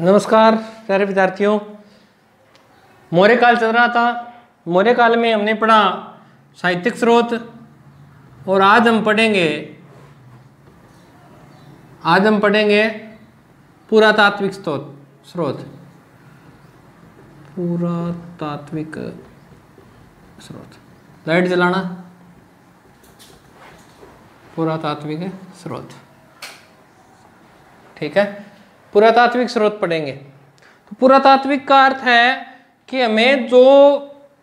नमस्कार प्यारे विद्यार्थियों। मौर्य काल चल रहा था। मौर्य काल में हमने पढ़ा साहित्यिक स्रोत और आज हम पढ़ेंगे पुरातात्विक स्रोत। पुरातात्विक स्रोत, लाइट जलाना। पुरातात्विक स्रोत, ठीक है। पुरातात्विक स्रोत पढ़ेंगे। तो पुरातात्विक का अर्थ है कि हमें जो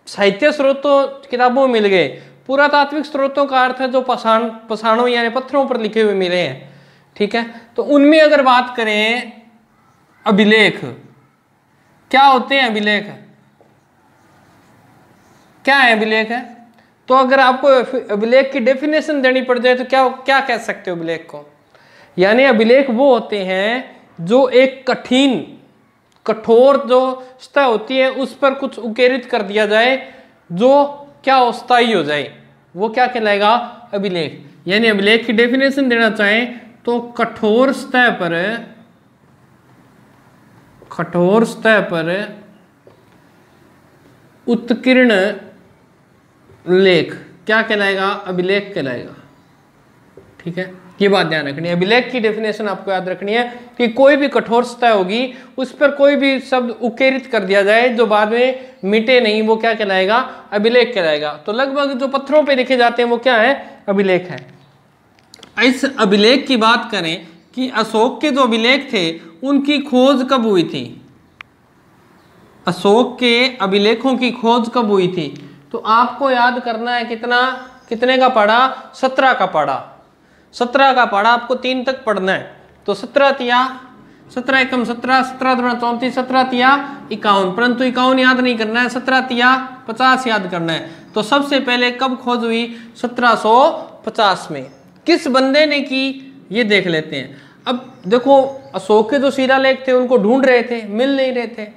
साहित्य स्रोत तो किताबों में मिल गए, पुरातात्विक स्रोतों का अर्थ है जो पाषाणों यानी पत्थरों पर लिखे हुए मिले हैं, ठीक है। तो उनमें अगर बात करें अभिलेख, क्या होते हैं अभिलेख, क्या है अभिलेख है? तो अगर आपको अभिलेख की डेफिनेशन देनी पड़ जाए तो क्या कह सकते हो अभिलेख को? यानी अभिलेख वो होते हैं जो एक कठोर जो सतह होती है उस पर कुछ उकेरित कर दिया जाए जो क्या स्थायी हो जाए, वो क्या कहलाएगा? अभिलेख। यानी अभिलेख की डेफिनेशन देना चाहें तो कठोर सतह पर उत्कीर्ण लेख क्या कहलाएगा? अभिलेख कहलाएगा, ठीक है। ये बात ध्यान रखनी है। अभिलेख की डेफिनेशन आपको याद रखनी है कि कोई भी कठोर सतह होगी उस पर कोई भी शब्द उकेरित कर दिया जाए जो बाद में मिटे नहीं, वो क्या कहलाएगा? अभिलेख कहलाएगा। तो लगभग जो पत्थरों पे लिखे जाते हैं वो क्या है? अभिलेख है। इस अभिलेख की बात करें कि अशोक के जो अभिलेख थे उनकी खोज कब हुई थी? अशोक के अभिलेखों की खोज कब हुई थी? तो आपको याद करना है कितने का पढ़ा? 17 का पढ़ा। 17 का पढ़ा, आपको 3 तक पढ़ना है। तो 17 तिया 17 एकम 17, 17 दूना 34, 17 तिया 51, परंतु 51 याद नहीं करना है, 17 तिया 50 याद करना है। तो सबसे पहले कब खोज हुई? 1750 में। किस बंदे ने की ये देख लेते हैं। अब देखो अशोक के जो शिलालेख थे उनको ढूंढ रहे थे, मिल नहीं रहे थे,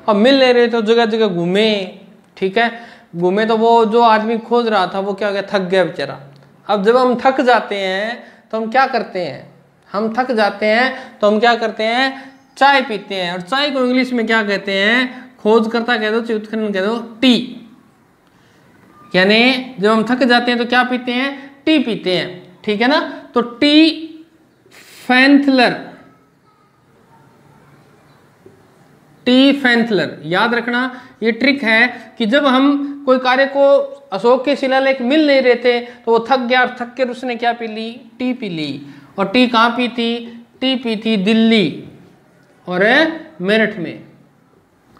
और मिल नहीं रहे थे जगह जगह घूमे, ठीक है। घूमे तो वो जो आदमी खोज रहा था वो क्या हो गया? थक गया बेचारा। अब जब हम थक जाते हैं तो हम क्या करते हैं? हम थक जाते हैं तो हम क्या करते हैं? चाय पीते हैं। और चाय को इंग्लिश में क्या कहते हैं? खोजकर्ता कह दो, उत्खनन कह दो, टी। यानी जब हम थक जाते हैं तो क्या पीते हैं? टी पीते हैं, ठीक है ना। तो टी फैंथलर याद रखना। ये ट्रिक है कि जब हम कोई कार्य को, अशोक के शिलालेख मिल नहीं रहे थे तो वो थक गया, और थक कर उसने क्या पी ली? टी पी ली। और टी कहाँ पी थी? टी पी थी दिल्ली और मेरठ में।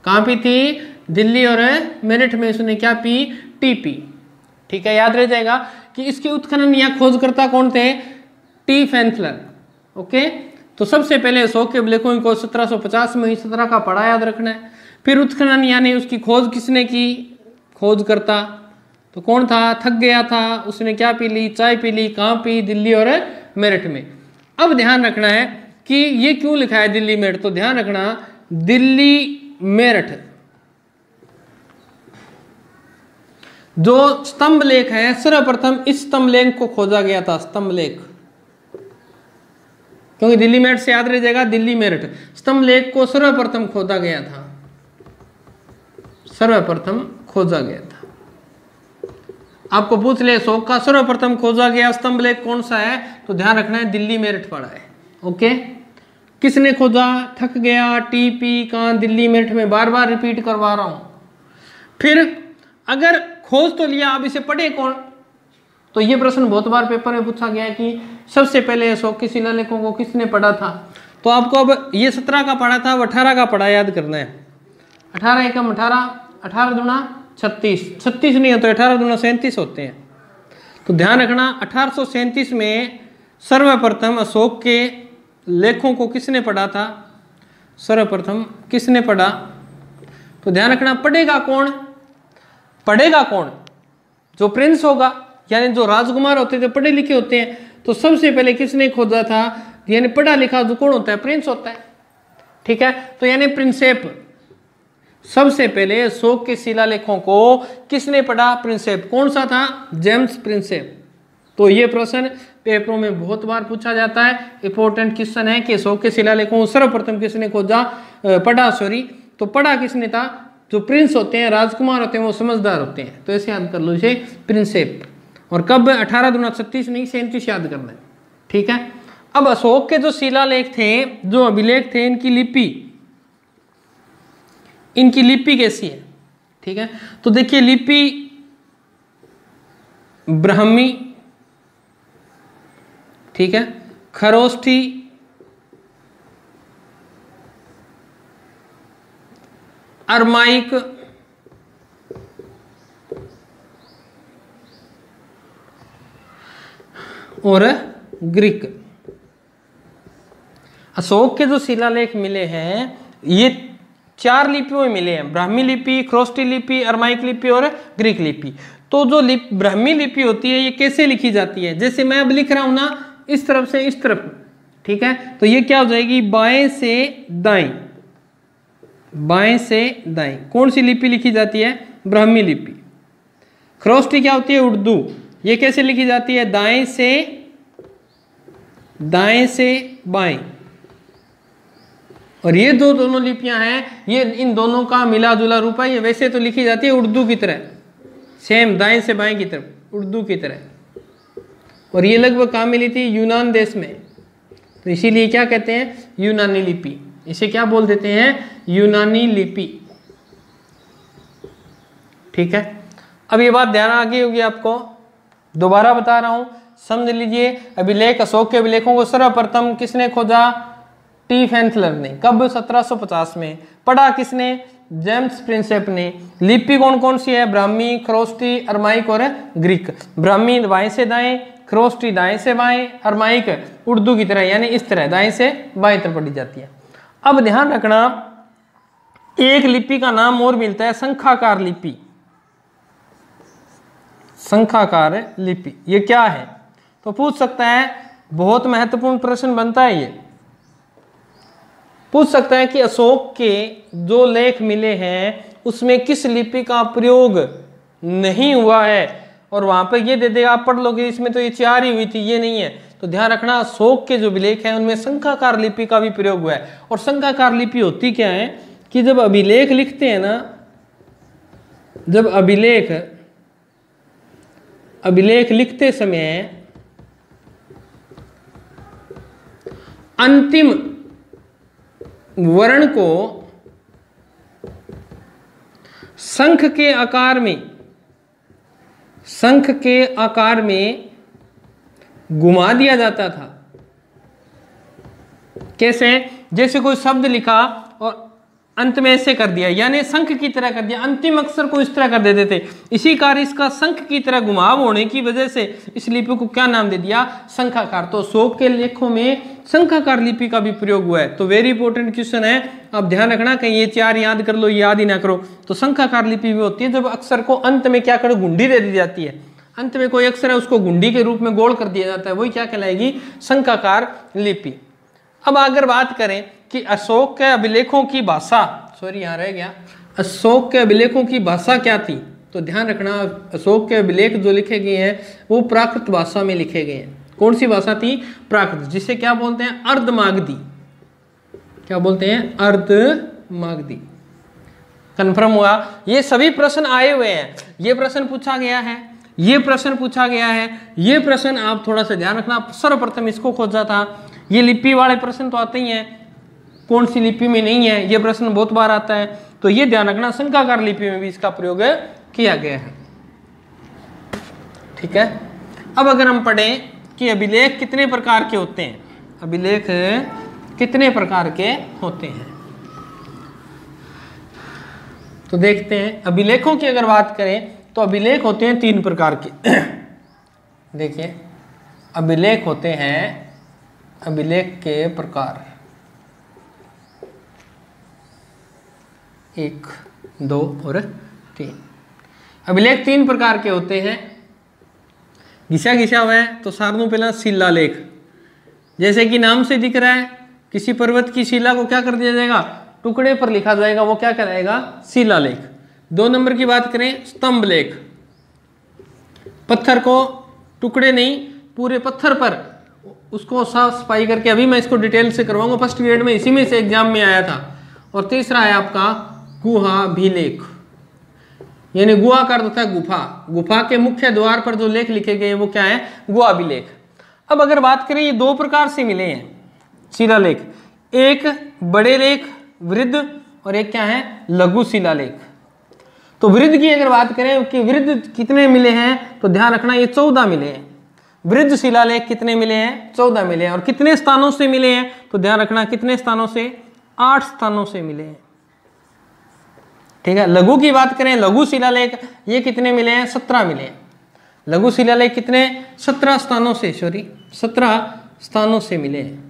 कहाँ पी थी? दिल्ली और मेरठ में उसने क्या पी? टी पी, ठीक है। याद रह जाएगा कि इसके उत्खनन या खोजकर्ता कौन थे? टी फैंथलर, ओके। तो सबसे पहले अशोक के अभिलेखों को 1750 में ही 17 का पढ़ा याद रखना है। फिर उत्खनन यानी उसकी खोज किसने की? खोजकर्ता। तो कौन था? थक गया था, उसने क्या पी ली? चाय पी ली। कहाँ पी? दिल्ली और मेरठ में। अब ध्यान रखना है कि ये क्यों लिखा है दिल्ली मेरठ। तो ध्यान रखना दिल्ली मेरठ जो स्तंभ लेख है, सर्वप्रथम इस स्तंभ लेख को खोजा गया था। स्तंभ लेख, क्योंकि दिल्ली मेरठ से याद रह जाएगा, दिल्ली मेरठ। स्तंभ लेख को सर्वप्रथम खोजा गया था, सर्वप्रथम खोजा गया था। आपको पूछ ले अशोक का सर्वप्रथम खोजा गया स्तंभ लेख कौन सा है? तो ध्यान रखना है दिल्ली मेरठ पड़ा है, ओके। किसने खोजा? थक गया, टी पी, कहाँ? दिल्ली मेरठ में। बार बार रिपीट करवा रहा हूं। फिर अगर खोज तो लिया, अब इसे पढ़े कौन? तो ये प्रश्न बहुत बार पेपर में पूछा गया है कि सबसे पहले अशोक के शिलालेखों को किसने पढ़ा था। तो आपको अब ये 17 का पढ़ा था, अब 18 का पढ़ा याद करना है। 18 एकम 18, 18 दूना 36, 36 नहीं होते, 18 दूना 37 होते हैं। तो ध्यान रखना 1837 में सर्वप्रथम अशोक के लेखों को किसने पढ़ा था? सर्वप्रथम किसने पढ़ा? तो ध्यान रखना पढ़ेगा कौन? पढ़ेगा कौन? जो प्रिंस होगा, यानी जो राजकुमार होते थे, पढ़े लिखे होते हैं। तो सबसे पहले किसने खोजा था? यानी पढ़ा लिखा जो कौन होता है? प्रिंस होता है, ठीक है। तो यानी प्रिंसेप। सबसे पहले अशोक के शिलालेखों को किसने पढ़ा? प्रिंसेप। कौन सा था? James Prinsep. तो ये प्रश्न पेपरों में बहुत बार पूछा जाता है। इंपॉर्टेंट क्वेश्चन है कि अशोक के शिलालेखों को सर्वप्रथम किसने खोजा, तो पढ़ा किसने था। जो प्रिंस होते हैं, राजकुमार होते हैं, वो समझदार होते हैं, तो ऐसे याद कर लो इसे प्रिंसेप। और कब 18 दूना 36 नहीं 37 याद करना है, ठीक है। अब अशोक के जो शिलालेख थे, जो अभिलेख थे, इनकी लिपि कैसी है, ठीक है। तो देखिए लिपि ब्राह्मी, ठीक है, खरोष्ठी, अरमाइक और ग्रीक। अशोक के जो शिलालेख मिले हैं ये 4 लिपियों में मिले हैं, ब्राह्मी लिपि, खरोष्ठी लिपि, अरमाइक लिपि और ग्रीक लिपि। तो जो ब्राह्मी लिपि होती है ये कैसे लिखी जाती है, जैसे मैं अब लिख रहा हूं ना, इस तरफ से इस तरफ, ठीक है। तो ये क्या हो जाएगी, बाएं से दाएं, बाएं से दाएं। कौन सी लिपि लिखी जाती है, ब्राह्मी लिपि। खरोष्ठी क्या होती है, उर्दू। ये कैसे लिखी जाती है, दाएं से बाएं। और ये दोनों लिपियां हैं, ये इन दोनों का मिला जुला रूप है। ये वैसे तो लिखी जाती है उर्दू की तरह, सेम दाएं से बाएं की तरफ, उर्दू की तरह। और ये लगभग कहाँ मिली थी, यूनान देश में, तो इसीलिए क्या कहते हैं, यूनानी लिपि। इसे क्या बोल देते हैं, यूनानी लिपि, ठीक है। अब ये बात ध्यान आ गई होगी आपको, दोबारा बता रहा हूं, समझ लीजिए। अभिलेख, अशोक के अभिलेखों को सर्वप्रथम किसने खोजा, टी फैंथलर ने। कब, 1750 में। पढ़ा किसने, जेम्स प्रिंसेप ने। लिपि कौन कौन सी है, ब्राह्मी, खरोष्ठी, अरमाइक और ग्रीक। ब्राह्मी बाएं से दाएं, खरोष्ठी दाएं से बाएं, अरमाइक उर्दू की तरह यानी इस तरह दाएं से बाएं तरफ पढ़ी जाती है। अब ध्यान रखना, एक लिपि का नाम और मिलता है, शंखाकार लिपि। शंखाकार लिपि ये क्या है, तो पूछ सकता है, बहुत महत्वपूर्ण प्रश्न बनता है ये। पूछ सकता है कि अशोक के जो लेख मिले हैं उसमें किस लिपि का प्रयोग नहीं हुआ है, और वहां पर ये दे देगा, आप पढ़ लोगे इसमें तो ये 4 ही हुई थी, ये नहीं है। तो ध्यान रखना, अशोक के जो अभिलेख हैं उनमें शंखाकार लिपि का भी प्रयोग हुआ है। और शंखाकार लिपि होती क्या है कि जब अभिलेख लिखते हैं ना, जब अभिलेख लिखते समय अंतिम वर्ण को शंख के आकार में घुमा दिया जाता था। कैसे, जैसे कोई शब्द लिखा और अंत में ऐसे कर दिया, यानी शंख की तरह कर दिया, अंतिम अक्षर को इस तरह कर देते थे। इसी कार्य इसका शंख की तरह घुमाव होने की वजह से इस लिपि को क्या नाम दे दिया, शंखाकार। तो अशोक के लेखों में शंखाकार लिपि का भी प्रयोग हुआ है। तो वेरी इंपॉर्टेंट क्वेश्चन है, आप ध्यान रखना, कहीं ये 4 याद कर लो, याद ही ना करो। तो शंखाकार लिपि भी होती है जब अक्षर को अंत में क्या करो, घुंडी दे दी जाती है। अंत में कोई अक्षर है उसको घुंडी के रूप में गोल कर दिया जाता है, वही क्या कहलाएगी, शंखाकार लिपि। अब अगर बात करें कि अशोक के अभिलेखों की भाषा, सॉरी यहाँ रह गया, अशोक के अभिलेखों की भाषा क्या थी, तो ध्यान रखना, अशोक के अभिलेख जो लिखे गए हैं वो प्राकृत भाषा में लिखे गए हैं। कौन सी भाषा थी, प्राकृत, जिसे क्या बोलते हैं, अर्धमागधी। क्या बोलते हैं, अर्धमागधी। कन्फर्म हुआ। ये सभी प्रश्न आए हुए हैं, ये प्रश्न पूछा गया है, ये प्रश्न पूछा गया है, ये प्रश्न आप थोड़ा सा ध्यान रखना। सर्वप्रथम इसको खोजा था। ये लिपि वाले प्रश्न तो आते ही हैं, कौन सी लिपि में नहीं है, ये प्रश्न बहुत बार आता है। तो ये ध्यान रखना, शंखाकार लिपि में भी इसका प्रयोग किया गया है, ठीक है। अब अगर हम पढ़ें कि अभिलेख कितने प्रकार के होते हैं, अभिलेख कितने प्रकार के होते हैं, तो देखते हैं। अभिलेखों की अगर बात करें तो अभिलेख होते हैं 3 प्रकार के। देखिए, अभिलेख होते हैं, अभिलेख के प्रकार 1, 2 और 3। अभिलेख 3 प्रकार के होते हैं। घिसा घिसा हुआ है तो सारों पहला शिलालेख, जैसे कि नाम से दिख रहा है, किसी पर्वत की शिला को क्या कर दिया जाएगा, टुकड़े पर लिखा जाएगा, वो क्या कहलाएगा, शिलालेख। 2 नंबर की बात करें, स्तंभ लेख, पत्थर को टुकड़े नहीं पूरे पत्थर पर उसको साफ सफाई करके, अभी मैं इसको डिटेल से करवाऊंगा, फर्स्ट ग्रेड में इसी में से एग्जाम में आया था। और तीसरा है आपका गुहाभिलेख, यानी गुहा का अर्थ होता है गुफा, गुफा के मुख्य द्वार पर जो लेख लिखे गए वो क्या है, गुहाभिलेख। अब अगर बात करें, ये दो प्रकार से मिले हैं शिलालेख, एक बड़े लेख वृद्ध और एक क्या है लघु शिलालेख। तो वृद्ध की अगर बात करें कि वृद्ध कितने मिले हैं, तो ध्यान रखना ये 14 मिले हैं। वृद्ध शिलालेख कितने मिले हैं, 14 मिले हैं। और कितने स्थानों से मिले हैं, तो ध्यान रखना कितने स्थानों से, 8 स्थानों से मिले हैं। ठीक है। लघु की बात करें, लघु शिलालेख ये कितने मिले हैं, 17 मिले हैं। लघु शिलालेख कितने, 17 स्थानों से, 17 स्थानों से मिले हैं।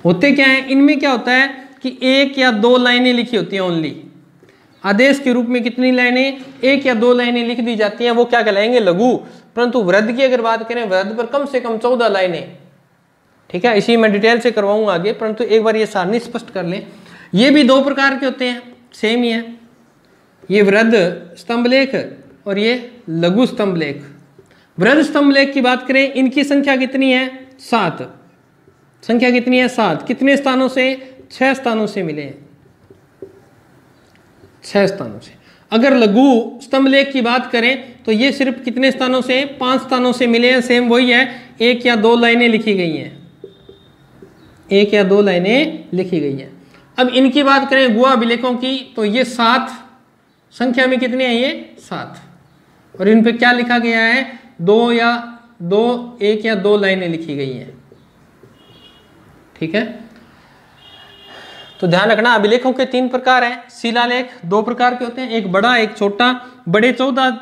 होते क्या है, इनमें क्या होता है कि 1 या 2 लाइनें लिखी होती हैं ओनली। आदेश के रूप में कितनी लाइनें, 1 या 2 लाइनें लिख दी जाती हैं, वो क्या कहलाएंगे, लघु। परंतु वृद्ध की अगर बात करें, वृद्ध पर कम से कम 14 लाइनें। ठीक है, इसी मैं डिटेल से करवाऊंगा आगे, परंतु एक बार ये सारणी स्पष्ट कर लें। ये भी 2 प्रकार के होते हैं, सेम ही है, ये वृद्ध स्तंभलेख और ये लघु स्तंभलेख। वृद्ध स्तंभलेख की बात करें, इनकी संख्या कितनी है, 7। संख्या कितनी है, 7। कितने स्थानों से, 6 स्थानों से मिले हैं, 6 स्थानों से। अगर लघु स्तंभलेख की बात करें तो ये सिर्फ कितने स्थानों से, 5 स्थानों से मिले हैं। सेम वही है, 1 या 2 लाइनें लिखी गई हैं, 1 या 2 लाइनें लिखी गई हैं। अब इनकी बात करें गुहाभिलेखों की, तो ये 7 संख्या में कितने हैं, ये 7। और इन पे क्या लिखा गया है, 1 या 2 लाइनें लिखी गई हैं। ठीक है, तो ध्यान रखना अभिलेखों के 3 प्रकार हैं। शिलालेख 2 प्रकार के होते हैं, एक बड़ा एक छोटा। बड़े 14,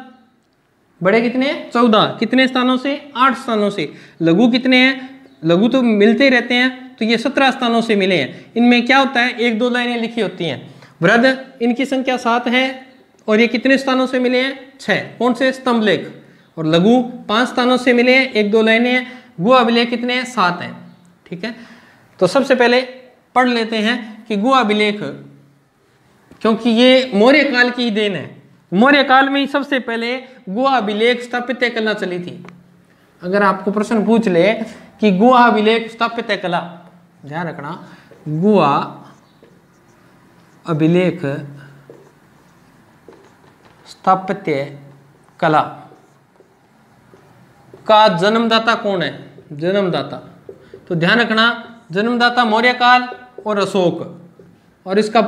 बड़े कितने हैं, 14। कितने स्थानों से, 8 स्थानों से। लघु कितने हैं, लघु तो मिलते ही रहते हैं, तो ये 17 स्थानों से मिले हैं। इनमें क्या होता है, 1-2 लाइनें लिखी होती हैं। वृद्ध इनकी संख्या 7 है और ये कितने स्थानों से मिले हैं, 6। कौन से, स्तंभलेख। और लघु 5 स्थानों से मिले हैं, 1-2 लाइनें हैं। गुहाभिलेख कितने हैं, 7 हैं। ठीक है, तो सबसे पहले पढ़ लेते हैं कि गुहाभिलेख, क्योंकि ये मौर्य काल की देन है। मौर्य काल में ही सबसे पहले गुहाभिलेख स्थापित कला चली थी। अगर आपको प्रश्न पूछ ले कि गुहाभिलेख स्थापित कला, ध्यान रखना गुहाभिलेख स्थापत्य कला का जन्मदाता कौन है, जन्मदाता। तो ध्यान रखना जन्मदाता मौर्य काल और अशोक, और इसका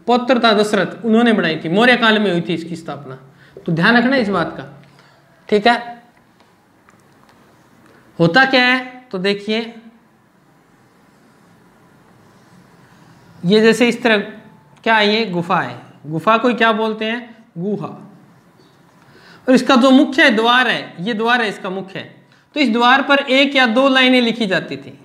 पौत्र था दशरथ, उन्होंने बनाई थी। मौर्य काल में हुई थी इसकी स्थापना, तो ध्यान रखना इस बात का। ठीक है, होता क्या है, तो देखिए ये जैसे इस तरह क्या है, ये गुफा है। गुफा को क्या बोलते हैं, गुहा। और इसका जो मुख्य द्वार है, ये द्वार है इसका मुख्य है। तो इस द्वार पर 1 या 2 लाइनें लिखी जाती थी,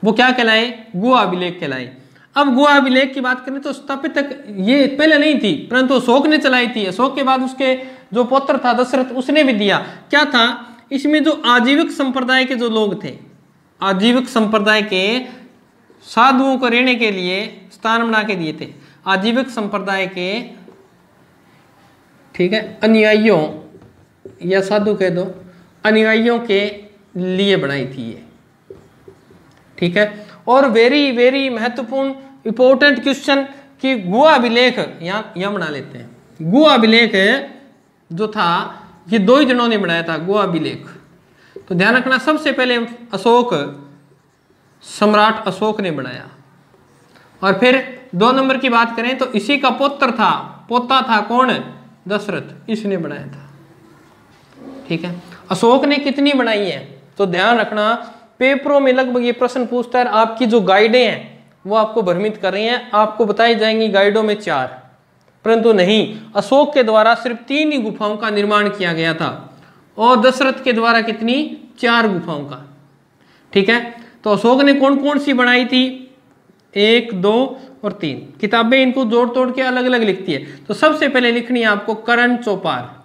वो क्या कहलाए, गुहाभिलेख कहलाए। अब गुहाभिलेख की बात करें तो स्थापित ये पहले नहीं थी, परंतु अशोक ने चलाई थी। अशोक के बाद उसके जो पुत्र था दशरथ, उसने भी दिया। क्या था इसमें, जो आजीविक संप्रदाय के जो लोग थे, आजीविक संप्रदाय के साधुओं को रहने के लिए स्थान बना के दिए थे। आजीविक संप्रदाय के, ठीक है, अनुयायियों या साधु कह दो, अनुयायियों के लिए बनाई थी ये। ठीक है, और वेरी वेरी महत्वपूर्ण इंपॉर्टेंट क्वेश्चन कि गुहाभिलेख यहाँ बना लेते हैं। गुहाभिलेख जो था ये 2 ही जनों ने बनाया था गुहाभिलेख। तो ध्यान रखना सबसे पहले अशोक, सम्राट अशोक ने बनाया। और फिर 2 नंबर की बात करें तो इसी का पुत्र था, पोता था कौन, दशरथ, इसने बनाया था। ठीक है, अशोक ने कितनी बनाई है, तो ध्यान रखना पेपरों में लगभग ये प्रश्न पूछता है। आपकी जो गाइडें हैं वो आपको भ्रमित कर रही हैं, आपको बताई जाएंगी गाइडों में 4, परंतु नहीं, अशोक के द्वारा सिर्फ 3 ही गुफाओं का निर्माण किया गया था और दशरथ के द्वारा कितनी, 4 गुफाओं का। ठीक है, तो अशोक ने कौन कौन सी बनाई थी, 1, 2 और 3। किताबें इनको जोड़ तोड़ के अलग अलग लिखती है। तो सबसे पहले लिखनी है आपको करण चौपार,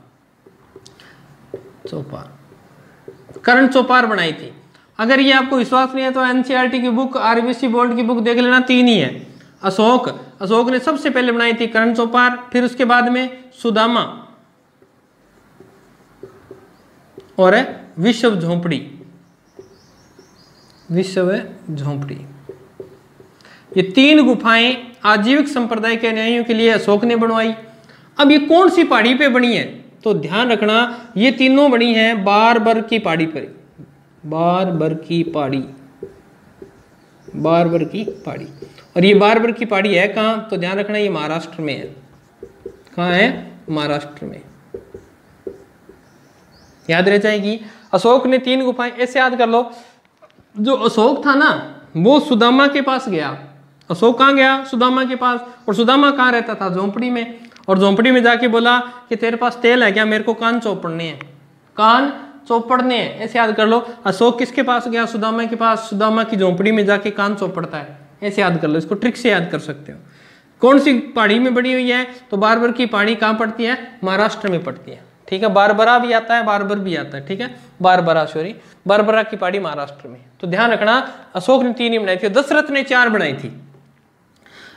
करण चौपार बनाई थी। अगर ये आपको विश्वास नहीं है तो एनसीईआरटी की बुक, आरबीसी बोर्ड की बुक देख लेना, 3 ही है। अशोक ने सबसे पहले बनाई थी करण चौपार, फिर उसके बाद में सुदामा और विश्व झोंपड़ी, विश्व झोंपड़ी। ये 3 गुफाएं आजीविक संप्रदाय के अनुयायियों के लिए अशोक ने बनवाई। अब ये कौन सी पहाड़ी पे बनी है, तो ध्यान रखना ये तीनों बनी हैं बारबर की पहाड़ी पर, बारबर की पहाड़ी, बारबर की पहाड़ी। और ये बारबर की पहाड़ी है कहाँ, तो ध्यान रखना ये महाराष्ट्र में है। कहाँ है, महाराष्ट्र में, याद रह जाएगी। अशोक ने 3 गुफाएं, ऐसे याद कर लो, जो अशोक था ना वो सुदामा के पास गया। अशोक कहाँ गया, सुदामा के पास। और सुदामा कहाँ रहता था, झोंपड़ी में। और झोंपड़ी में जाके बोला कि तेरे पास तेल है क्या, मेरे को कान चौपड़ने हैं, कान चौपड़ने हैं, ऐसे याद कर लो। अशोक किसके पास गया, सुदामा के पास। सुदामा की झोंपड़ी में जाके कान चौपड़ता है, ऐसे याद कर लो। इसको ट्रिक से याद कर सकते हो। कौन सी पहाड़ी में बनी हुई है, तो बारबर की पहाड़ी कहाँ पड़ती है, महाराष्ट्र में पड़ती है। ठीक है, बारबरा भी आता है, बारबर भी आता है। ठीक है, बारबरा सॉरी, बारबरा की पहाड़ी महाराष्ट्र में। तो ध्यान रखना अशोक ने 3 ही बनाई थी, दशरथ ने 4 बनाई थी।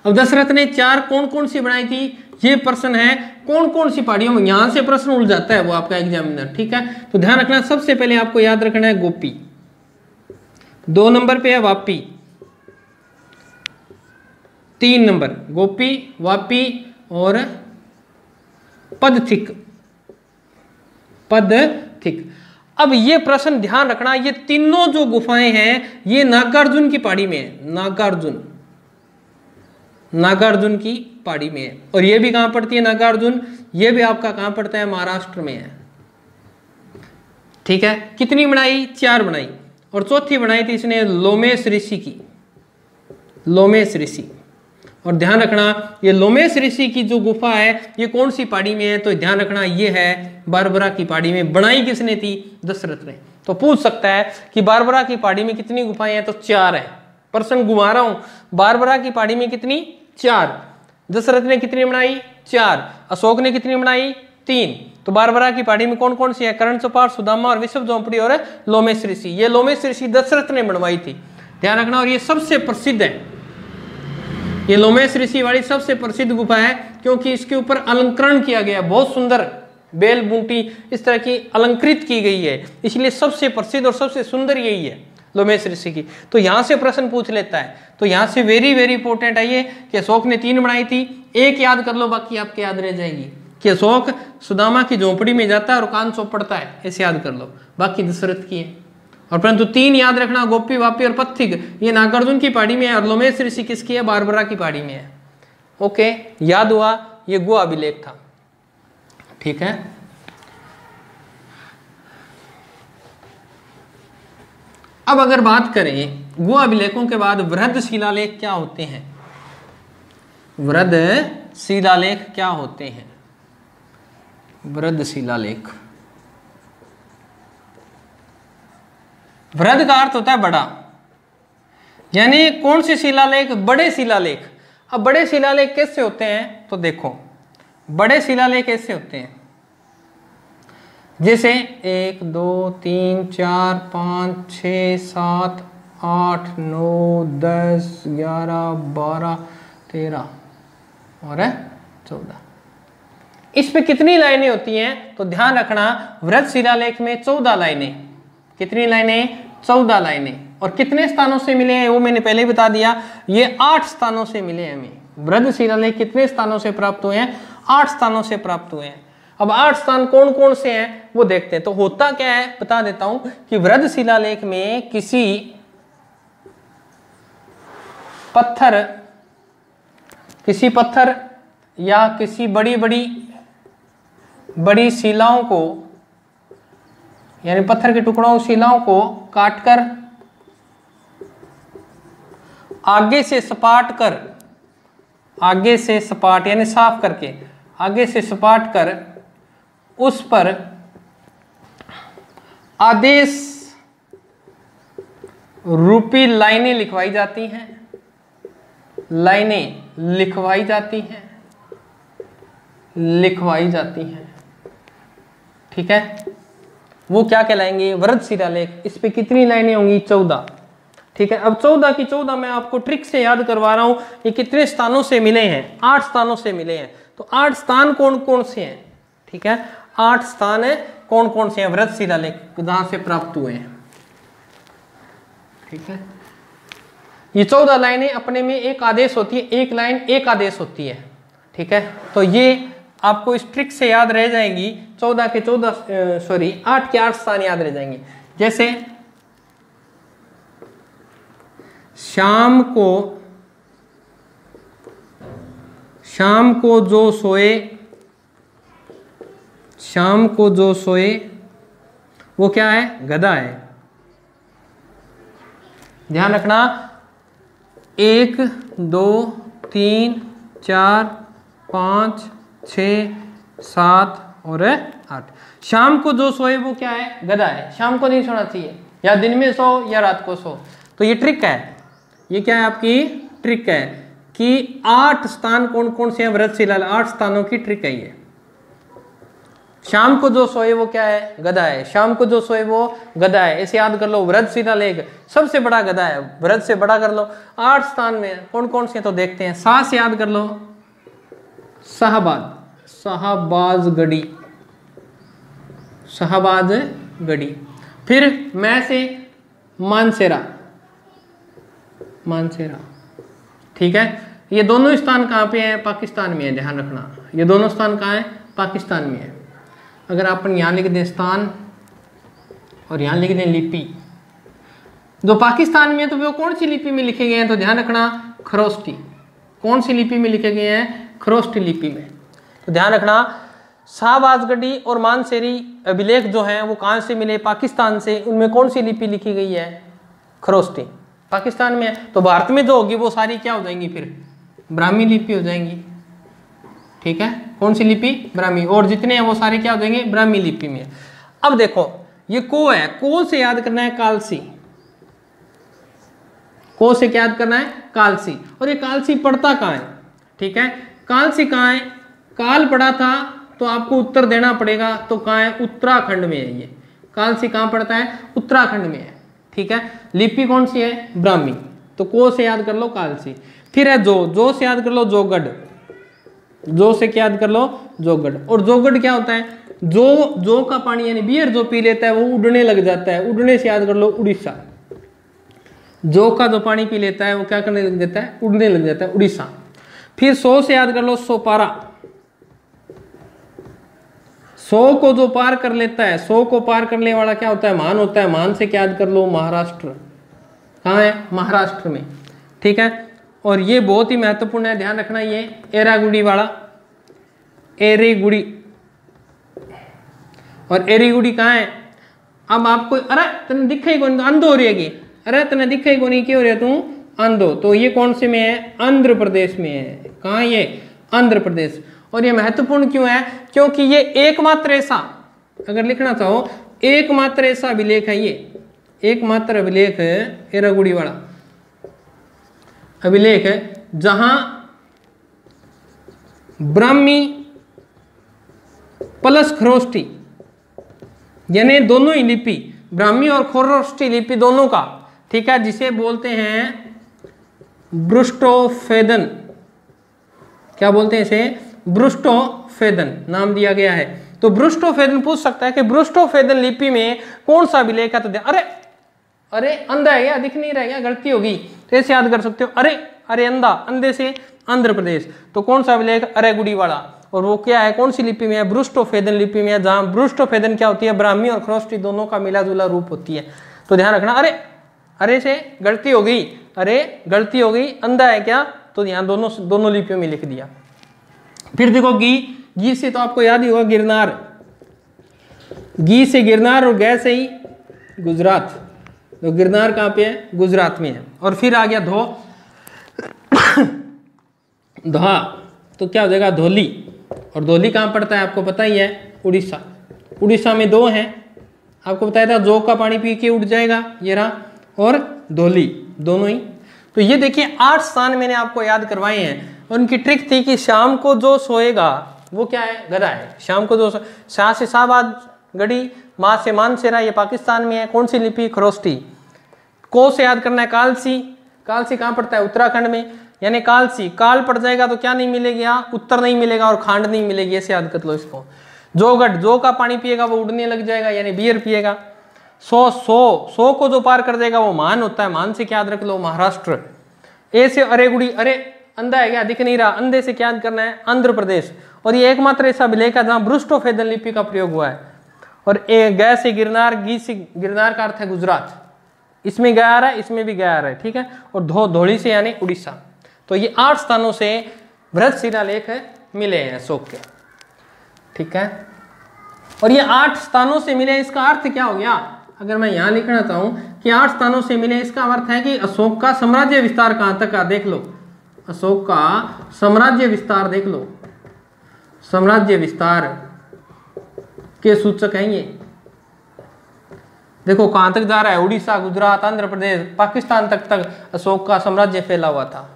अब दशरथ ने 4 कौन कौन सी बनाई थी, ये प्रश्न है। कौन कौन सी पहाड़ियों में, यहां से प्रश्न उड़ जाता है वो आपका एग्जामिनर। ठीक है, तो ध्यान रखना सबसे पहले आपको याद रखना है गोपी, 2 नंबर पे है वापी, 3 नंबर गोपी, वापी और पदथिक, पदथिक। अब ये प्रश्न ध्यान रखना, ये तीनों जो गुफाएं हैं ये नागार्जुन की पहाड़ी में है, नागार्जुन, नागार्जुन की पहाड़ी में है। और ये भी कहां पड़ती है नागार्जुन, ये भी आपका कहां पड़ता है, महाराष्ट्र में है। ठीक है, कितनी बनाई, 4 बनाई। और चौथी बनाई थी इसने लोमेश ऋषि की, लोमेश ऋषि। और ध्यान रखना ये लोमेश ऋषि की जो गुफा है ये कौन सी पहाड़ी में है, तो ध्यान रखना ये है बारबरा की पहाड़ी में। बनाई किसने थी, दशरथ ने। तो पूछ सकता है कि बारबरा की पहाड़ी में कितनी गुफाएं हैं, तो 4 है। प्रश्न घुमा रहा हूं, बारबरा की पहाड़ी में कितनी, 4। दशरथ ने कितनी बनाई, 4। अशोक ने कितनी बनाई, 3। तो बारबरा की पहाड़ी में कौन कौन सी है, कर्ण चौपाट, सुदामा और विश्व झोंपड़ी और लोमेश ऋषि। ये लोमेश ऋषि दशरथ ने बनवाई थी, ध्यान रखना। और ये सबसे प्रसिद्ध है, ये लोमेश ऋषि वाली सबसे प्रसिद्ध गुफा है, क्योंकि इसके ऊपर अलंकरण किया गया, बहुत सुंदर बेल बूटी इस तरह की अलंकृत की गई है, इसलिए सबसे प्रसिद्ध और सबसे सुंदर यही है लोमेश ऋषि की। तो यहां से प्रश्न पूछ लेता है, तो यहां से वेरी वेरी इंपॉर्टेंट है ये कि अशोक ने 3 बनाई थी। एक याद कर लो, बाकी आपके याद रह जाएगी कि अशोक सुदामा की झोंपड़ी में जाता है और कान चौपड़ता है, ऐसे याद कर लो। बाकी दशरथ की है। और परंतु 3 याद रखना, गोपी, वापी और पथिक, ये नागार्जुन की पहाड़ी में है। और लोमेश ऋषि किसकी है, बारबरा की पहाड़ी में है। ओके, याद हुआ, ये गो अभिलेख था। ठीक है, अब अगर बात करें गो अभिलेखों के बाद वृहद शिलालेख क्या होते हैं, वृहद शिलालेख क्या होते हैं, वृहद शिलालेख। वृहद का अर्थ होता है बड़ा, यानी कौन से शिलालेख, बड़े शिलालेख। अब बड़े शिलालेख कैसे होते हैं, तो देखो बड़े शिलालेख कैसे होते हैं, जैसे 1 2 3 4 5 6 7 8 9 10 11 12 13 और 14। इस पे कितनी लाइनें होती हैं, तो ध्यान रखना वृहद शिलालेख में 14 लाइनें। कितनी लाइनें, 14 लाइनें। और कितने स्थानों से मिले हैं वो मैंने पहले ही बता दिया, ये 8 स्थानों से मिले हैं हमें। वृहद शिलालेख कितने स्थानों से प्राप्त हुए हैं, 8 स्थानों से प्राप्त हुए हैं। अब 8 स्थान कौन कौन से हैं वो देखते हैं। तो होता क्या है बता देता हूं कि वृहद शिलालेख में किसी पत्थर या किसी बड़ी शिलाओं को, यानी पत्थर के टुकड़ों शिलाओं को काटकर आगे से सपाट यानी साफ करके आगे से सपाट कर उस पर आदेश रूपी लाइनें लिखवाई जाती हैं, लिखवाई जाती हैं। ठीक है, वो क्या कहलाएंगे, वृहद शिलालेख। इस पे कितनी लाइनें होंगी, 14। ठीक है, अब 14 की 14 मैं आपको ट्रिक से याद करवा रहा हूं। ये कितने स्थानों से मिले हैं, 8 स्थानों से मिले हैं। तो 8 स्थान कौन कौन से हैं, ठीक है, 8 स्थान है कौन कौन से हैं वृहद शिलालेख जहां से प्राप्त हुए हैं। ठीक है, ये 14 लाइनें अपने में एक आदेश होती है, एक लाइन एक आदेश होती है। ठीक है, तो ये आपको इस ट्रिक से याद रह जाएंगी, 8 के 8 स्थान याद रह जाएंगे। जैसे शाम को जो सोए वो क्या है, गधा है। ध्यान रखना, 1 2 3 4 5 6 7 और 8। शाम को जो सोए वो क्या है, गधा है। शाम को नहीं सोना चाहिए, या दिन में सो या रात को सो। तो ये ट्रिक है, ये क्या है आपकी ट्रिक है कि 8 स्थान कौन कौन से हैं वृहद शिलालेख, 8 स्थानों की ट्रिक है ये। शाम को जो सोए वो क्या है, गधा है। शाम को जो सोए वो गधा है, ऐसे याद कर लो। वृहद शिलालेख सबसे बड़ा गधा है, वृहद से बड़ा कर लो। 8 स्थान में कौन कौन से हैं तो देखते हैं। सा से याद कर लो, शाहबाजगढ़ी। फिर मैं से मानसेरा। ठीक है, ये दोनों स्थान कहाँ पे हैं, पाकिस्तान में है। ध्यान रखना, ये दोनों स्थान कहाँ है, पाकिस्तान में है। अगर अपन यहाँ लिख दें स्थान और यहाँ लिख दें लिपि, जो पाकिस्तान में है तो वो कौन सी लिपि में लिखे गए हैं, तो ध्यान रखना खरोष्टी। कौन सी लिपि में लिखे गए हैं, खरोष्टी लिपि में। तो ध्यान रखना, शाहबाजगढ़ी और मानसेरी अभिलेख जो हैं वो कहाँ से मिले, पाकिस्तान से। उनमें कौन सी लिपि लिखी गई है, खरोष्टी, पाकिस्तान में है। तो भारत में जो होगी वो सारी क्या हो जाएंगी, फिर ब्राह्मी लिपि हो जाएंगी। ठीक है, कौन सी लिपि, ब्राह्मी। और जितने हैं वो सारे क्या हो जाएंगे, ब्राह्मी लिपि में। अब देखो ये को है, को से याद करना है कालसी। को से क्या याद करना है, कालसी। और ये कालसी पड़ता कहाँ है, ठीक है, कालसी कहाँ है, काल पड़ा था तो आपको उत्तर देना पड़ेगा। तो कहाँ है, उत्तराखंड में है ये। कालसी कहाँ पड़ता है, उत्तराखंड में है। ठीक है, लिपि कौन सी है, ब्राह्मी। तो को से याद कर लो कालसी। फिर है जो से याद कर लो जोगढ़। जो से क्या याद कर लो, जोगढ़। और जोगढ़ क्या होता है, जो का पानी यानी बियर जो पी लेता है वो उड़ने लग जाता है। उड़ने से याद कर लो उड़ीसा। जो का जो पानी पी लेता है वो क्या करने लग जाता है, उड़ने लग जाता है, उड़ीसा। फिर सो से याद कर लो सोपारा। सो को जो पार कर लेता है, सो को पार करने वाला क्या होता है, मान होता है। मान से क्या याद कर लो, महाराष्ट्र। कहाँ है, महाराष्ट्र में। ठीक है, और ये बहुत ही महत्वपूर्ण है, ध्यान रखना, ये एरागुड़ी वाला, एरेगुड़ी। और एरेगुड़ी कहाँ है। अब आपको अरे तने दिखे कौन, अंधो हो रही है, अरे तने दिखे कौन, क्यों हो रहा तू अंधो। तो ये कौन से में है, आंध्र प्रदेश में है। कहाँ, ये आंध्र प्रदेश। और ये महत्वपूर्ण क्यों है, क्योंकि ये एकमात्र ऐसा, अगर लिखना चाहो एकमात्र ऐसा अभिलेख है, ये एकमात्र अभिलेख है एरागुड़ी वाला अभिलेख है जहां ब्राह्मी प्लस खरोष्टी यानी दोनों ही लिपि, ब्राह्मी और खरोष्टी लिपि दोनों का, ठीक है, जिसे बोलते हैं ब्रुष्टोफेदन। क्या बोलते हैं इसे, ब्रुष्टोफेदन नाम दिया गया है। तो ब्रुष्टोफेदन पूछ सकता है कि ब्रुष्टोफेदन लिपि में कौन सा अभिलेख है। तो अरे अंधा है क्या, दिख नहीं रहा क्या, गलती होगी। तो ऐसे याद कर सकते हो, अरे अंधा, अंधे से आंध्र प्रदेश। तो कौन सा अभिलेख, अरेगुड़ी वाला। और वो क्या है, कौन सी लिपि में है, ब्रुष्टोफेदन लिपि में है, जहां ब्रुष्टोफेदन क्या होती है, ब्राह्मी और खरोष्टी दोनों का मिला जुला रूप होती है। तो ध्यान रखना, अरे से गलती हो गई, गलती हो गई, अंधा है क्या, तो यहाँ दोनों लिपियों में लिख दिया। फिर देखो गी से तो आपको याद ही होगा गिरनार। गी से गिरनार और गै से ही गुजरात। तो गिरनार कहाँ पे है, गुजरात में है। और फिर आ गया धोहा, तो क्या हो जाएगा, धोली। और धोली कहाँ पड़ता है आपको पता ही है, उड़ीसा। उड़ीसा में 2 हैं, आपको बताया था, जो का पानी पी के उड़ जाएगा ये रहा, और धोली, दोनों ही। तो ये देखिए 8 स्थान मैंने आपको याद करवाए हैं। उनकी ट्रिक थी कि शाम को जो सोएगा वो क्या है, गधा है। शाम को जो शाह से शाहबाजगढ़ी, माँ से मानसेरा, ये पाकिस्तान में है। कौन सी लिपि, खरोष्टी। को से याद करना है कालसी। कालसी कहाँ पड़ता है, उत्तराखंड में। यानी कालसी, काल पड़ जाएगा तो क्या नहीं मिलेगा, उत्तर नहीं मिलेगा और खांड नहीं मिलेगी, ऐसे याद कर लो इसको। जो का पानी पिएगा वो उड़ने लग जाएगा, यानी बियर पिएगा। 100 को जो पार कर देगा वो मान होता है। मान से क्या याद रख लो, महाराष्ट्र। ए से अरेगुड़ी, अरे अंधा है क्या, दिख नहीं रहा, अंधे से क्या याद करना है, आंध्र प्रदेश। और ये एकमात्र ऐसा विलेख है जहां ब्रुष्टोफेदन लिपि का प्रयोग हुआ है। और ग से गिरनार, गी से गिरनार का अर्थ है गुजरात, इसमें गया आ रहा है, इसमें भी गया आ रहा है, ठीक है। और धौली से यानी उड़ीसा। तो ये 8 स्थानों से बृहद शिलालेख मिले हैं अशोक के, ठीक है। और ये 8 स्थानों से मिले, इसका अर्थ क्या हो गया, अगर मैं यहां लिखना चाहूं कि 8 स्थानों से मिले, इसका अर्थ है कि अशोक का साम्राज्य विस्तार कहां तक का, देख लो, अशोक का साम्राज्य विस्तार देख लो, साम्राज्य विस्तार के सूचक हैं ये। देखो कहां तक जा रहा है, उड़ीसा, गुजरात, आंध्र प्रदेश, पाकिस्तान तक अशोक का साम्राज्य फैला हुआ था,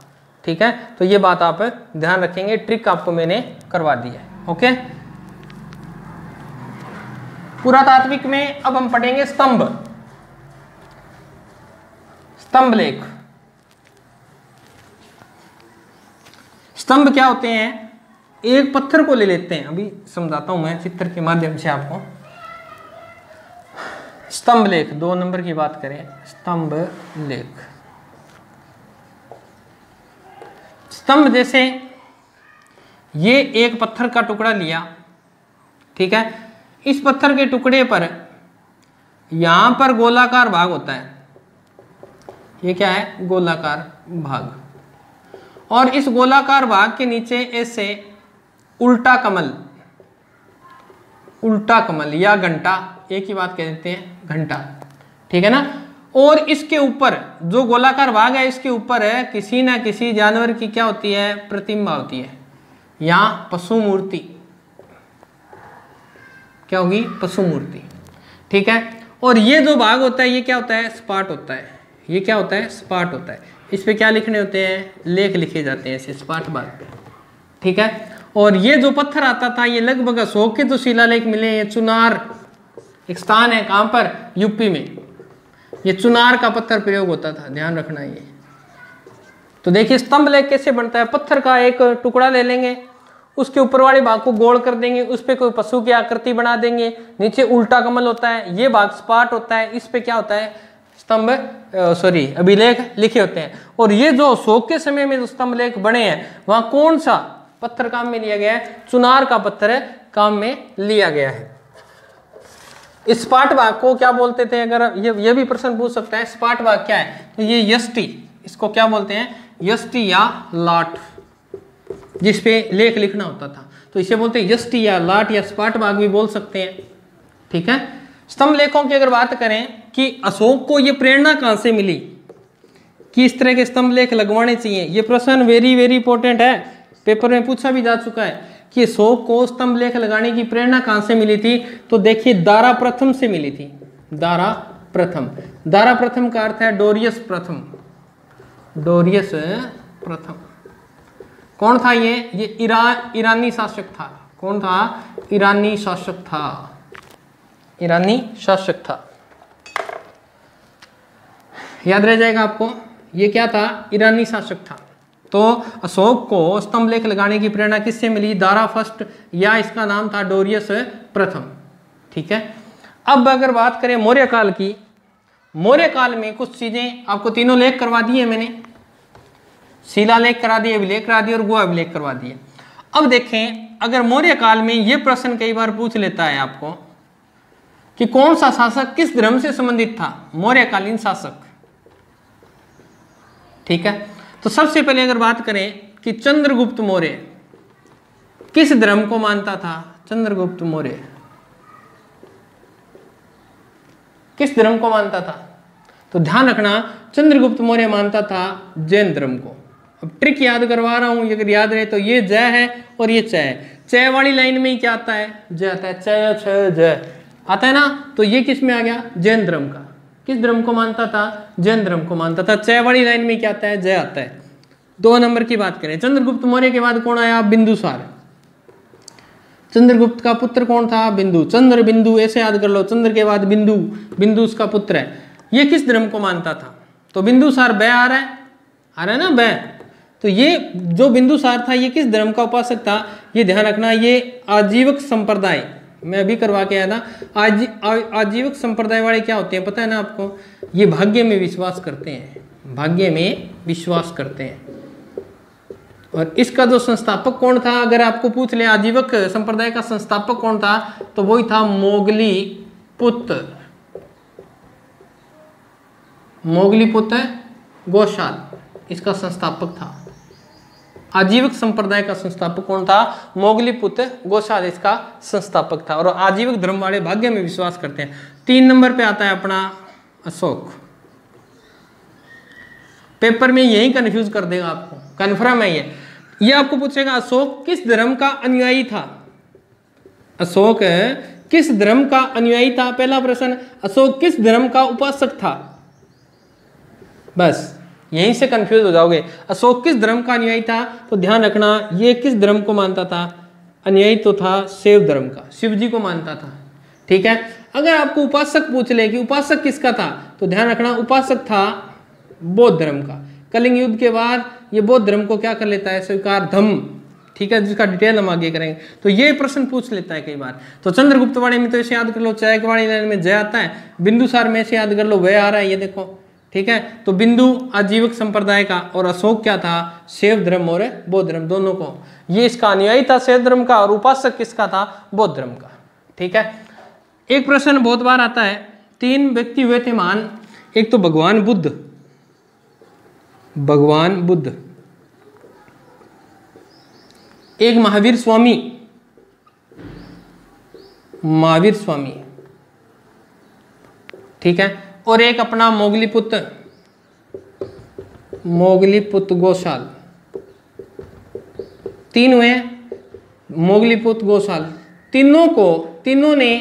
ठीक है। तो ये बात आप ध्यान रखेंगे, ट्रिक आपको मैंने करवा दी है, ओके। पुरातात्विक में अब हम पढ़ेंगे स्तंभ, स्तंभ लेख। स्तंभ क्या होते हैं, एक पत्थर को ले लेते हैं, अभी समझाता हूं मैं चित्र के माध्यम से आपको। स्तंभ लेख 2 नंबर की बात करें, स्तंभ लेख। स्तंभ जैसे ये एक पत्थर का टुकड़ा लिया, ठीक है। इस पत्थर के टुकड़े पर यहां पर गोलाकार भाग होता है, ये क्या है, गोलाकार भाग। और इस गोलाकार भाग के नीचे ऐसे उल्टा कमल, उल्टा कमल या घंटा, एक ही बात कह देते हैं घंटा, ठीक है ना। और इसके ऊपर जो गोलाकार भाग है, इसके ऊपर है किसी ना किसी जानवर की क्या होती है, प्रतिमा होती है, या पशु मूर्ति, क्या होगी, पशु मूर्ति, ठीक है। और ये जो भाग होता है ये क्या होता है, सपाट होता है, ये क्या होता है, सपाट होता है। इस पे क्या लिखने होते हैं, लेख लिखे जाते हैं ऐसे सपाट भाग पे, ठीक है। और ये जो पत्थर आता था, ये लगभग अशोक के जो शिलालेख मिले, ये चुनार एक स्थान है, कहां पर, यूपी में, ये चुनार का पत्थर प्रयोग होता था, ध्यान रखना ये। तो देखिए स्तंभ लेख कैसे बनता है, पत्थर का एक टुकड़ा ले लेंगे, उसके ऊपर वाले भाग को गोल कर देंगे, उस पे कोई पशु की आकृति बना देंगे, नीचे उल्टा कमल होता है, ये भाग सपाट होता है, इस पे क्या होता है, स्तंभ अभिलेख लिखे होते हैं। और ये जो अशोक के समय में जो स्तंभ लेख बने हैं, वहां कौन सा पत्थर काम में लिया गया है, चुनार का पत्थर काम में लिया गया है। इस सपाट भाग को क्या बोलते थे, अगर ये भी प्रश्न पूछ सकता है, सपाट भाग क्या है, तो ये यष्टि, इसको क्या बोलते हैं, यष्टि या लाट, जिसपे लेख लिखना होता था, तो इसे बोलते हैं यष्टि या लाट या सपाट भाग भी बोल सकते हैं, ठीक है। स्तंभ लेखों की अगर बात करें कि अशोक को ये प्रेरणा कहां से मिली कि इस तरह के स्तंभ लेख लगवाने चाहिए, ये प्रश्न वेरी वेरी इंपॉर्टेंट है, पेपर में पूछा भी जा चुका है कि अशोक को स्तंभ लेख लगाने की प्रेरणा कहां से मिली थी। तो देखिए दारा प्रथम से मिली थी, दारा प्रथम। दारा प्रथम का अर्थ है डोरियस प्रथम, डोरियस प्रथम। कौन था ये ईरानी शासक था। कौन था, ईरानी शासक था, ईरानी शासक था, याद रह जाएगा आपको, ये क्या था, ईरानी शासक था। तो अशोक को स्तंभ लेख लगाने की प्रेरणा किससे मिली, दारा फर्स्ट, या इसका नाम था डोरियस प्रथम, ठीक है। अब अगर बात करें मौर्य काल की, मौर्य काल में कुछ चीजें आपको तीनों लेख करवा दिए मैंने, शिलालेख करा दिए, अभिलेख करा दिए और गुहा अभिलेख करवा दिए। अब देखें अगर मौर्य काल में यह प्रश्न कई बार पूछ लेता है आपको कि कौन सा शासक किस धर्म से संबंधित था, मौर्यकालीन शासक, ठीक है। तो सबसे पहले अगर बात करें कि चंद्रगुप्त मौर्य किस धर्म को मानता था, चंद्रगुप्त मौर्य किस धर्म को मानता था, तो ध्यान रखना चंद्रगुप्त मौर्य मानता था जैन धर्म को। अब ट्रिक याद करवा रहा हूं, अगर याद रहे तो ये जय है और ये चय है, चय वाली लाइन में ही क्या आता है, जय आता है, चय छय जय आता है ना, तो ये किस में आ गया, जैन धर्म का। किस धर्म को मानता था, जैन धर्म को मानता था। चय वाली लाइन में क्या आता है, जय आता है। 2 नंबर की बात करें, चंद्रगुप्त मौर्य के बाद कौन आया, बिंदुसार। चंद्रगुप्त का पुत्र कौन था, बिंदु, चंद्र बिंदु ऐसे याद कर लो, चंद्र के बाद बिंदु, बिंदु उसका पुत्र है। ये किस धर्म को मानता था, तो बिंदुसार बै आ रहा है ना बै, तो ये जो बिंदुसार था ये किस धर्म का उपासक था, ये ध्यान रखना, ये आजीवक संप्रदाय, मैं अभी करवा के आया था। आजीविक संप्रदाय वाले क्या होते हैं पता है ना आपको? ये भाग्य में विश्वास करते हैं, भाग्य में विश्वास करते हैं। और इसका जो संस्थापक कौन था, अगर आपको पूछ ले आजीविक संप्रदाय का संस्थापक कौन था, तो वही था मोगलीपुत्र गोशाल, इसका संस्थापक था। आजीविक संप्रदाय का संस्थापक कौन था? मोगलीपुत्र गोशाल इसका संस्थापक था। और आजीविक धर्म वाले भाग्य में विश्वास करते हैं। 3 नंबर पे आता है अपना अशोक। पेपर में यही कंफ्यूज कर देगा आपको, कन्फर्म है ये आपको पूछेगा अशोक किस धर्म का अनुयायी था? अशोक किस धर्म का अनुयायी था? पहला प्रश्न, अशोक किस धर्म का उपासक था? बस यहीं से कंफ्यूज हो जाओगे। अशोक किस धर्म का अनुयायी था? तो ध्यान रखना ये किस धर्म को मानता था? अनुयायी तो था शिव धर्म का, शिव जी को मानता था। ठीक है, अगर आपको उपासक पूछ ले कि उपासक किसका था, तो ध्यान रखना उपासक था बौद्ध धर्म का। कलिंग युद्ध के बाद ये बौद्ध धर्म को क्या कर लेता है? स्वीकार धम्म। ठीक है, जिसका डिटेल हम आगे करेंगे। तो ये प्रश्न पूछ लेता है कई बार। तो चंद्रगुप्त वाणी में तो ऐसे याद कर लो, चाणक्य लाइन में जय आता है, बिंदुसार में ऐसे याद कर लो वह आ रहा है, ये देखो। ठीक है, तो बिंदु आजीविक संप्रदाय का और अशोक क्या था? शैव धर्म और बौद्ध धर्म दोनों को, ये इसका अनुयायी था शैव धर्म का, और उपासक किसका था? बौद्ध धर्म का। ठीक है, एक प्रश्न बहुत बार आता है, 3 व्यक्ति हुए थे महान, एक तो भगवान बुद्ध, एक महावीर स्वामी, ठीक है, और एक अपना मोगलीपुत्र गोशाल। 3 हुए मोगलीपुत्र गोशाल। तीनों ने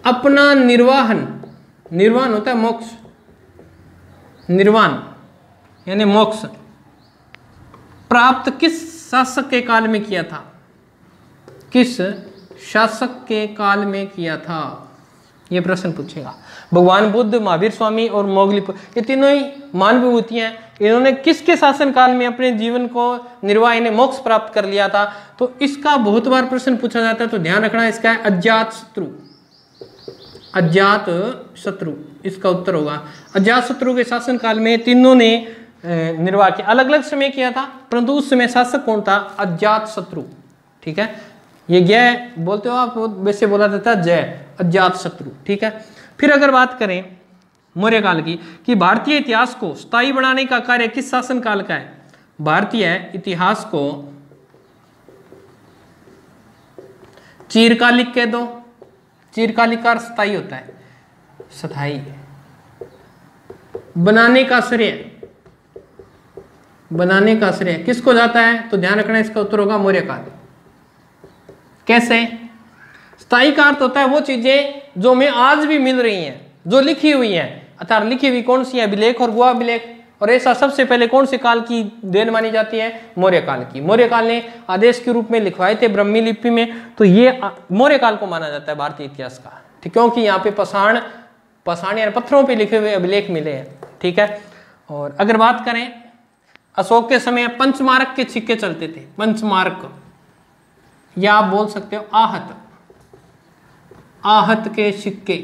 अपना निर्वाण होता है मोक्ष, निर्वाण यानी मोक्ष प्राप्त किस शासक के काल में किया था? किस शासक के काल में किया था? ये प्रश्न पूछेगा। भगवान बुद्ध, महावीर स्वामी और मोगलीपुत्र, ये तीनों ही मान विभूतियां, इन्होंने किसके शासन काल में अपने जीवन को निर्वाह ने मोक्ष प्राप्त कर लिया था? तो इसका बहुत बार प्रश्न पूछा जाता है, तो ध्यान रखना इसका है अजात शत्रु इसका उत्तर होगा। अजात शत्रु के शासन काल में तीनों ने निर्वाह किया, अलग अलग समय किया था, परंतु उस समय शासक कौन था? अजात शत्रु। ठीक है, ये जय बोलते हो आप, वैसे बोला जाता है जय, अजात शत्रु। ठीक है, फिर अगर बात करें मौर्य काल की, कि भारतीय इतिहास को स्थायी बनाने का कार्य किस शासन काल का है? भारतीय इतिहास को चिरकालिक कह दो, चिरकालिक का स्थायी होता है, स्थायी। बनाने का श्रेय किसको जाता है? तो ध्यान रखना इसका उत्तर होगा मौर्य काल। कैसे? स्थायी का अर्थ होता है वो चीजें जो हमें आज भी मिल रही हैं, जो लिखी हुई हैं। अर्थात लिखी हुई कौन सी है? अभिलेख और गुहा अभिलेख। और ऐसा सबसे पहले कौन से काल की देन मानी जाती है? मौर्य काल की। मौर्य काल ने आदेश के रूप में लिखवाए थे ब्राह्मी लिपि में, तो ये मौर्य काल को माना जाता है भारतीय इतिहास का। ठीक, क्योंकि यहाँ पे पाषाण यानी पत्थरों पे लिखे हुए अभिलेख मिले हैं। ठीक है, और अगर बात करें अशोक के समय पंचमारक के सिक्के चलते थे। पंचमारक या आप बोल सकते हो आहत के सिक्के।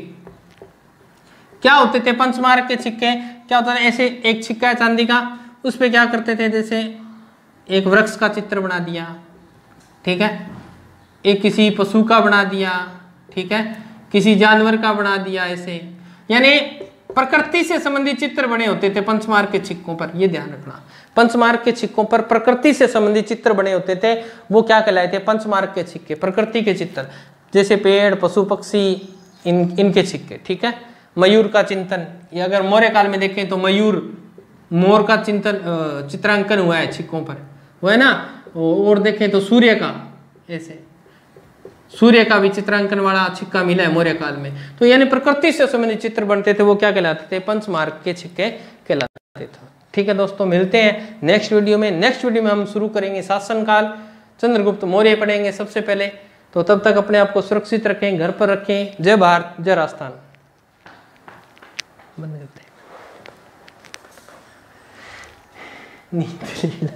क्या होते थे पंचमारक के सिक्के? क्या होता था, ऐसे एक सिक्का है चांदी का, उस पे क्या करते थे, जैसे एक वृक्ष का चित्र बना दिया, ठीक है, एक किसी पशु का बना दिया, ठीक है, किसी जानवर का बना दिया, ऐसे यानी प्रकृति से संबंधित चित्र बने होते थे पंचमार्क के सिक्कों पर। ये ध्यान रखना, पंचमार्क के सिक्कों पर प्रकृति से संबंधित चित्र बने होते थे, वो क्या कहलाए थे? पंचमार्क के सिक्के, प्रकृति के चित्र, जैसे पेड़, पशु, पक्षी, इनके सिक्के। ठीक है, मयूर का चिंतन, ये अगर मौर्य काल में देखें तो मोर का चित्रांकन हुआ है सिक्कों पर, वो है ना। और देखें तो सूर्य का, ऐसे सूर्य का भी चित्रांकन वाला सिक्का मिला है मौर्य काल में। तो यानी प्रकृति से संबंधित चित्र बनते थे, वो क्या कहलाते थे? पंचमार्क के सिक्के कहलाते थे। ठीक है दोस्तों, मिलते हैं नेक्स्ट वीडियो में। नेक्स्ट वीडियो में हम शुरू करेंगे शासनकाल, चंद्रगुप्त मौर्य पढ़ेंगे सबसे पहले। तो तब तक अपने आप को सुरक्षित रखें, घर पर रखें। जय भारत, जय राजस्थान। बंद करते हैं।